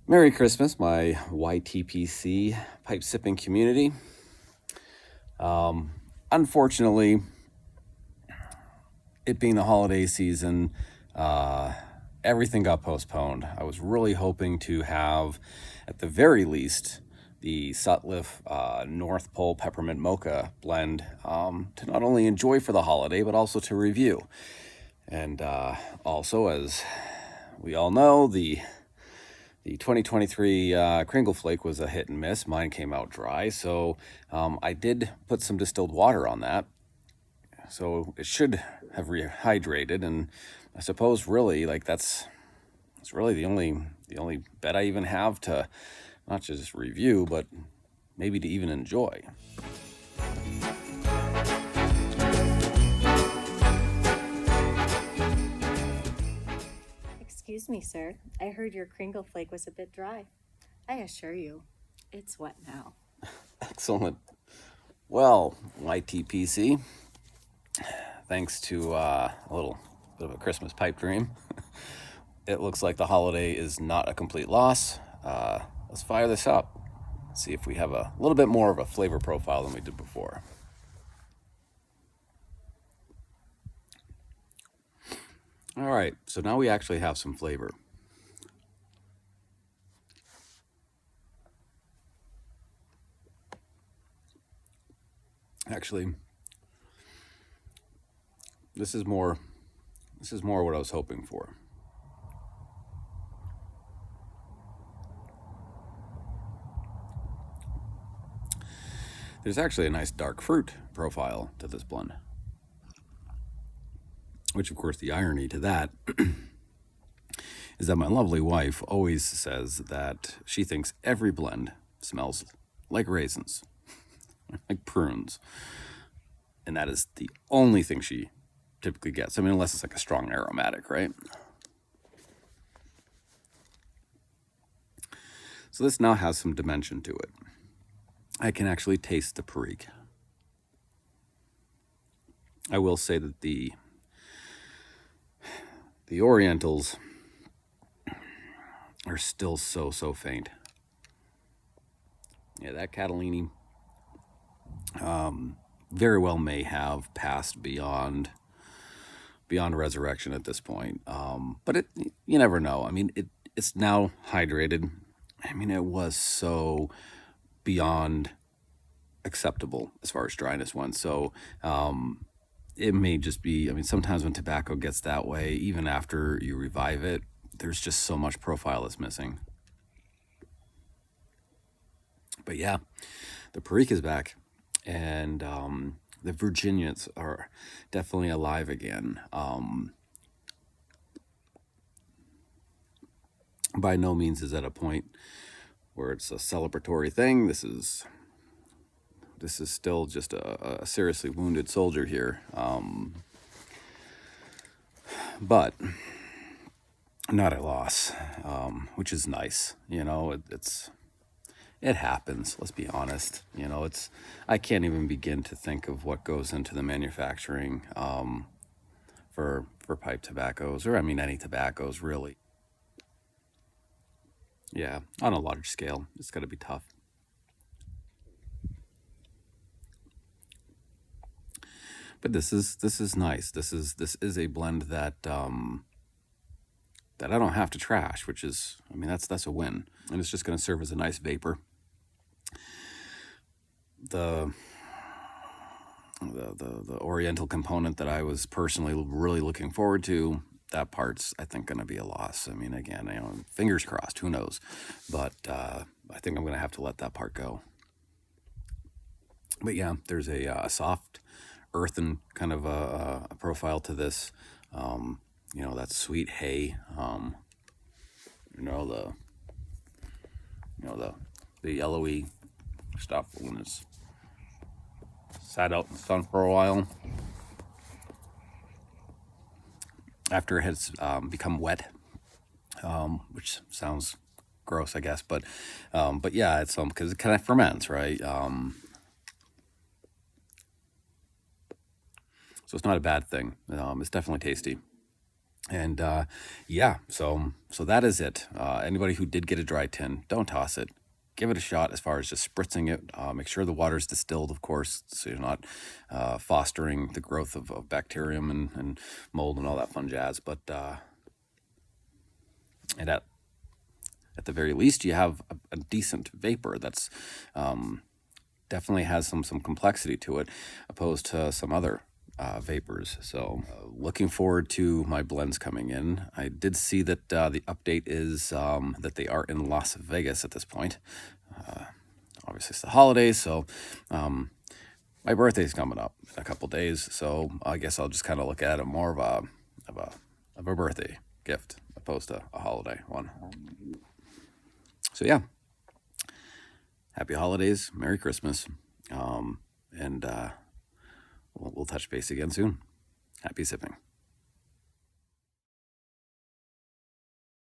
Merry Christmas, my YTPC pipe sipping community. Unfortunately, it being the holiday season, everything got postponed. I was really hoping to have, at the very least, the Sutliff North Pole Peppermint Mocha blend to not only enjoy for the holiday, but also to review. And also, as we all know, the 2023 Cringle Flake was a hit and miss. Mine came out dry, so I did put some distilled water on that. So it should have rehydrated, and I suppose really that's really the only bet I even have to not just review, but maybe to even enjoy. Excuse me, sir. I heard your Cringle Flake was a bit dry. I assure you, it's wet now. Excellent. Well, YTPC, thanks to a little bit of a Christmas pipe dream, it looks like the holiday is not a complete loss. Let's fire this up. See if we have a little bit more of a flavor profile than we did before. All right, so now we actually have some flavor. Actually, this is more what I was hoping for. There's actually a nice dark fruit profile to this blend. Which, of course, the irony to that is that my lovely wife always says that she thinks every blend smells like raisins, like prunes. And that is the only thing she typically gets. I mean, unless it's like a strong aromatic, right? So this now has some dimension to it. I can actually taste the perique. I will say that the Orientals are still so faint. Yeah, that Catalini very well may have passed beyond resurrection at this point. But you never know. I mean, it's now hydrated. I mean, it was so beyond acceptable as far as dryness went. So it may just be, I mean, sometimes when tobacco gets that way, even after you revive it, there's just so much profile that's missing. But yeah, the perique is back, and the Virginians are definitely alive again. By no means is at a point where it's a celebratory thing. This is still just a seriously wounded soldier here. But not a loss, which is nice. You know, it happens. Let's be honest. You know, I can't even begin to think of what goes into the manufacturing for pipe tobaccos, or I mean any tobaccos really. Yeah, on a large scale, it's got to be tough. But this is nice. This is a blend that that I don't have to trash, which is, I mean, that's a win, and it's just going to serve as a nice vapor. The Oriental component that I was personally really looking forward to, that part's, I think, going to be a loss. I mean, again, you know, fingers crossed, who knows? But I think I'm going to have to let that part go. But yeah, there's a soft, earthen kind of a profile to this. You know, that sweet hay. The yellowy stuff when it's sat out in the sun for a while. After it has become wet, which sounds gross, I guess, but yeah, it's because it kind of ferments, right? So it's not a bad thing. It's definitely tasty. And yeah, so that is it. Anybody who did get a dry tin, don't toss it. Give it a shot as far as just spritzing it. Make sure the water is distilled, of course, so you're not fostering the growth of bacterium and mold and all that fun jazz. But and at the very least, you have a decent vapor that's definitely has some complexity to it, opposed to some other vapors. So looking forward to my blends coming in. I did see that the update is that they are in Las Vegas at this point. Obviously, it's the holidays, so my birthday's coming up in a couple days. So I guess I'll just kind of look at it more of a birthday gift opposed to a holiday one. So yeah, happy holidays, Merry Christmas, and we'll touch base again soon. Happy sipping.